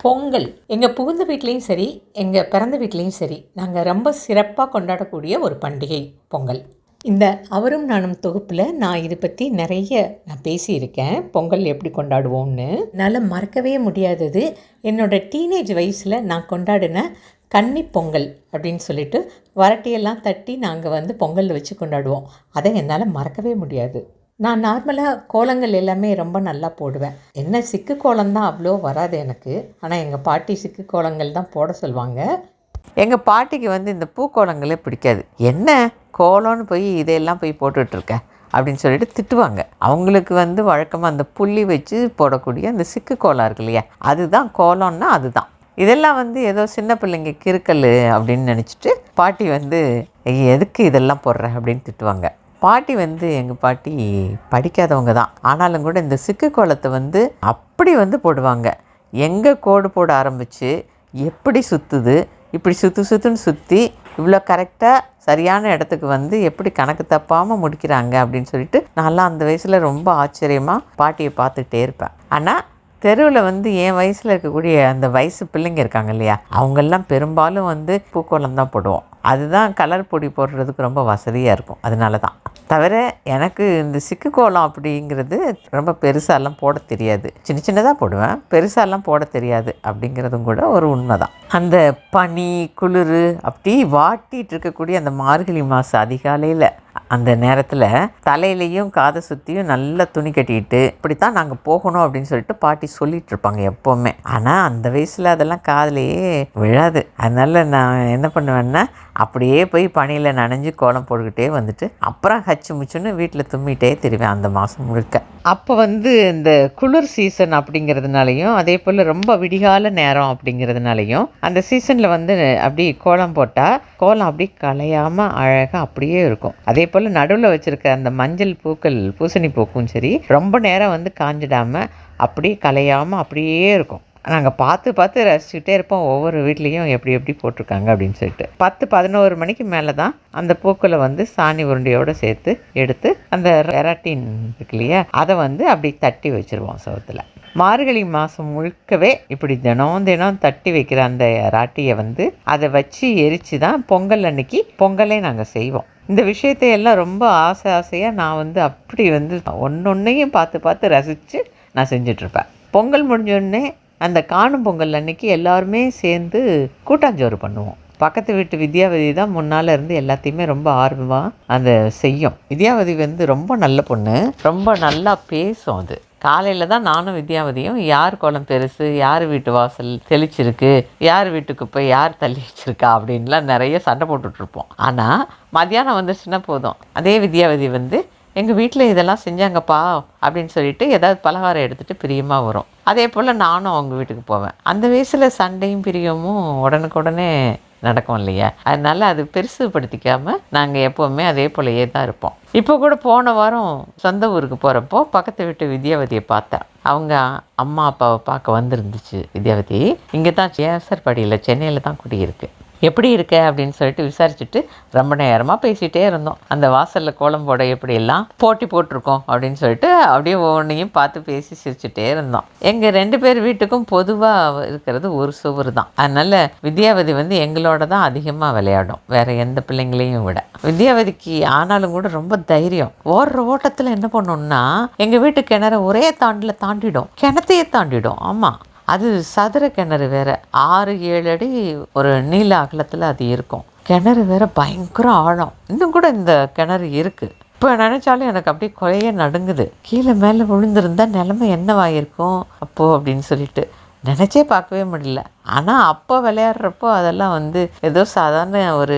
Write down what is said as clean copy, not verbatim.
பொங்கல் எங்கள் புகுந்த வீட்லேயும் சரி, எங்கள் பிறந்த வீட்லேயும் சரி, நாங்கள் ரொம்ப சிறப்பாக கொண்டாடக்கூடிய ஒரு பண்டிகை பொங்கல். இந்த அவரும் நானும் தொகுப்பில் நான் இதை பற்றி நான் பேசியிருக்கேன். பொங்கல் எப்படி கொண்டாடுவோம்னு. என்னால் மறக்கவே முடியாதது என்னோடய டீனேஜ் வயசில் நான் கொண்டாடின கன்னி பொங்கல் அப்படின்னு சொல்லிட்டு வரட்டியெல்லாம் தட்டி நாங்கள் பொங்கல் வச்சு கொண்டாடுவோம். அதை என்னால் மறக்கவே முடியாது. நான் நார்மலாக கோலங்கள் எல்லாமே ரொம்ப நல்லா போடுவேன். என்ன சிக்கு கோலம்தான் அவ்வளோ வராது எனக்கு. ஆனால் எங்கள் பாட்டி சிக்கு கோலங்கள் தான் போட சொல்லுவாங்க. எங்கள் பாட்டிக்கு இந்த பூக்கோலங்களே பிடிக்காது. என்ன கோலம்னு போய் இதையெல்லாம் போய் போட்டுட்ருக்க அப்படின்னு சொல்லிட்டு திட்டுவாங்க. அவங்களுக்கு வழக்கமாக அந்த புள்ளி வச்சு போடக்கூடிய அந்த சிக்கு கோலம் இருக்கு இல்லையா, அதுதான் கோலம்னா அதுதான். இதெல்லாம் ஏதோ சின்ன பிள்ளைங்க கிறுக்கல் அப்படின்னு நினச்சிட்டு பாட்டி எதுக்கு இதெல்லாம் போடுற அப்படின்னு திட்டுவாங்க. பாட்டி எங்கள் பாட்டி படிக்காதவங்க தான். ஆனாலும் கூட இந்த சிக்கு கோலத்தை அப்படி போடுவாங்க. எங்கே கோடு போட ஆரம்பித்து எப்படி சுற்றுது, இப்படி சுற்றுன்னு சுற்றி இவ்வளோ கரெக்டாக சரியான இடத்துக்கு எப்படி கணக்கு தப்பாமல் முடிக்கிறாங்க அப்படின்னு சொல்லிட்டு நான்லாம் அந்த வயசில் ரொம்ப ஆச்சரியமாக பாட்டியை பார்த்துக்கிட்டே இருப்பேன். ஆனால் தெருவில் என் வயசில் இருக்கக்கூடிய அந்த வயசு பிள்ளைங்க இருக்காங்க இல்லையா, அவங்கெல்லாம் பெரும்பாலும் பூக்கோலம் தான் போடுவோம். அதுதான் கலர் பொடி போடுறதுக்கு ரொம்ப வசதியாக இருக்கும். அதனால தான். தவிர எனக்கு இந்த சிக்கு கோலம் அப்படிங்கிறது ரொம்ப பெருசாலாம் போட தெரியாது. சின்னதாக போடுவேன், பெருசாலாம் போட தெரியாது அப்படிங்கிறதும் கூட ஒரு உண்மை தான். அந்த பனி குளிர் அப்படி வாட்டிகிட்டு இருக்கக்கூடிய அந்த மார்கழி மாதம் அதிகாலையில் அந்த நேரத்தில் தலையிலையும் காதை சுற்றியும் நல்லா துணி கட்டிக்கிட்டு இப்படித்தான் நாங்கள் போகணும் அப்படின்னு சொல்லிட்டு பாட்டி சொல்லிகிட்டு இருப்பாங்க எப்போவுமே. ஆனால் அந்த வயசில் அதெல்லாம் காதுலையே விழாது. அதனால் நான் என்ன பண்ணுவேன்னா அப்படியே போய் பனியில் நனைஞ்சு கோலம் போட்டுக்கிட்டே அப்புறம் ஹச்சு முச்சுன்னு வீட்டில் தும்மிகிட்டே தெரிவேன் அந்த மாதம் முழுக்க. அப்போ இந்த குளிர் சீசன் அப்படிங்கிறதுனாலையும் அதே போல் ரொம்ப விடிகால நேரம் அப்படிங்கிறதுனாலையும் அந்த சீசனில் அப்படி கோலம் போட்டால் கோலம் அப்படி கலையாமல் அழகாக அப்படியே இருக்கும். அதே போல் நடுவில் வச்சுருக்க அந்த மஞ்சள் பூக்கள் பூசணி பூக்கும் சரி ரொம்ப நேரம் காஞ்சிடாமல் அப்படியே கலையாமல் அப்படியே இருக்கும். நாங்கள் பார்த்து ரசிச்சுக்கிட்டே இருப்போம். ஒவ்வொரு வீட்லேயும் எப்படி போட்டிருக்காங்க அப்படின்னு சொல்லிட்டு 10-11 மணிக்கு மேலே தான் அந்த பூக்களை சாணி உருண்டையோடு சேர்த்து எடுத்து அந்த எராட்டின் இருக்கு இல்லையா, அதை அப்படி தட்டி வச்சுருவோம் சவுத்தில். மார்கழி மாதம் முழுக்கவே இப்படி தினம் தட்டி வைக்கிற அந்த ராட்டியை அதை வச்சு எரித்து தான் பொங்கல் அன்னைக்கு பொங்கலே நாங்கள் செய்வோம். இந்த விஷயத்தை எல்லாம் ரொம்ப ஆசையாக நான் அப்படி ஒன்றொன்னையும் பார்த்து ரசித்து நான் செஞ்சிட்ருப்பேன். பொங்கல் முடிஞ்சோடனே அந்த காணும் பொங்கல் அன்னைக்கு எல்லாருமே சேர்ந்து கூட்டாஞ்சோறு பண்ணுவோம். பக்கத்து வீட்டு வித்யாவதி தான் முன்னால் இருந்து எல்லாத்தையுமே ரொம்ப ஆர்வமாக அதை செய்யும். வித்யாவதி ரொம்ப நல்ல பொண்ணு, ரொம்ப நல்லா பேசும். அது காலையில் தான் நானும் வித்யாவதியும் யார் கோலம் பெருசு, யார் வீட்டு வாசல் தெளிச்சிருக்கு, யார் வீட்டுக்கு போய் யார் தள்ளி வச்சிருக்கா அப்படின்லாம் நிறைய சண்டை போட்டுட்ருப்போம். ஆனால் மத்தியானம் வந்துச்சுன்னா போதும், அதே வித்யாவதி எங்கள் வீட்டில் இதெல்லாம் செஞ்சாங்கப்பா அப்படின்னு சொல்லிட்டு ஏதாவது பலகாரம் எடுத்துகிட்டு பிரியமாக வரும். அதே போல் நானும் அவங்க வீட்டுக்கு போவேன். அந்த வயசில் சண்டையும் பிரியமும் உடனுக்குடனே நடக்கும் இல்லையா, அதனால் அது பெருசுப்படுத்திக்காமல் நாங்கள் எப்போவுமே அதே போலயே தான் இருப்போம். இப்போ கூட போன வாரம் சொந்த ஊருக்கு போகிறப்போ பக்கத்து வீட்டு வித்யாவதியை பார்த்தேன். அவங்க அம்மா அப்பாவை பார்க்க வந்துருந்துச்சு வித்யாவதி. இங்கே தான் ஏசர்படியில் சென்னையில் தான் குடியிருக்கு. எப்படி இருக்க அப்படின்னு சொல்லிட்டு விசாரிச்சுட்டு ரொம்ப நேரமாக பேசிகிட்டே இருந்தோம். அந்த வாசலில் கோலம் போட எப்படியெல்லாம் போட்டி போட்டிருக்கோம் அப்படின்னு சொல்லிட்டு அப்படியே ஒவ்வொன்றையும் பார்த்து பேசி சிரிச்சுட்டே இருந்தோம். எங்கள் 2 பேர் வீட்டுக்கும் பொதுவாக இருக்கிறது ஒரு சுவர் தான். அதனால் வித்யாவதி எங்களோட தான் அதிகமாக விளையாடும், வேறு எந்த பிள்ளைங்களையும் விட. வித்யாவதிக்கு ஆனாலும் கூட ரொம்ப தைரியம். ஓடுற ஓட்டத்தில் என்ன பண்ணோம்னா எங்கள் வீட்டு கிணறு ஒரே தாண்டில் தாண்டிடும், கிணத்தையே தாண்டிடும். ஆமாம், அது சதுர கிணறு வேறு, 6-7 அடி ஒரு நீள அகலத்தில் அது இருக்கும். கிணறு வேறு பயங்கர ஆழம். இன்னும் கூட இந்த கிணறு இருக்குது. இப்போ நினச்சாலும் எனக்கு அப்படியே கொலையே நடுங்குது. கீழே மேலே விழுந்திருந்தா நிலைமை என்னவாயிருக்கும் அப்போது அப்படின்னு சொல்லிட்டு நினச்சே பார்க்கவே முடியல. ஆனால் அப்போ விளையாடுறப்போ அதெல்லாம் ஏதோ சாதாரண ஒரு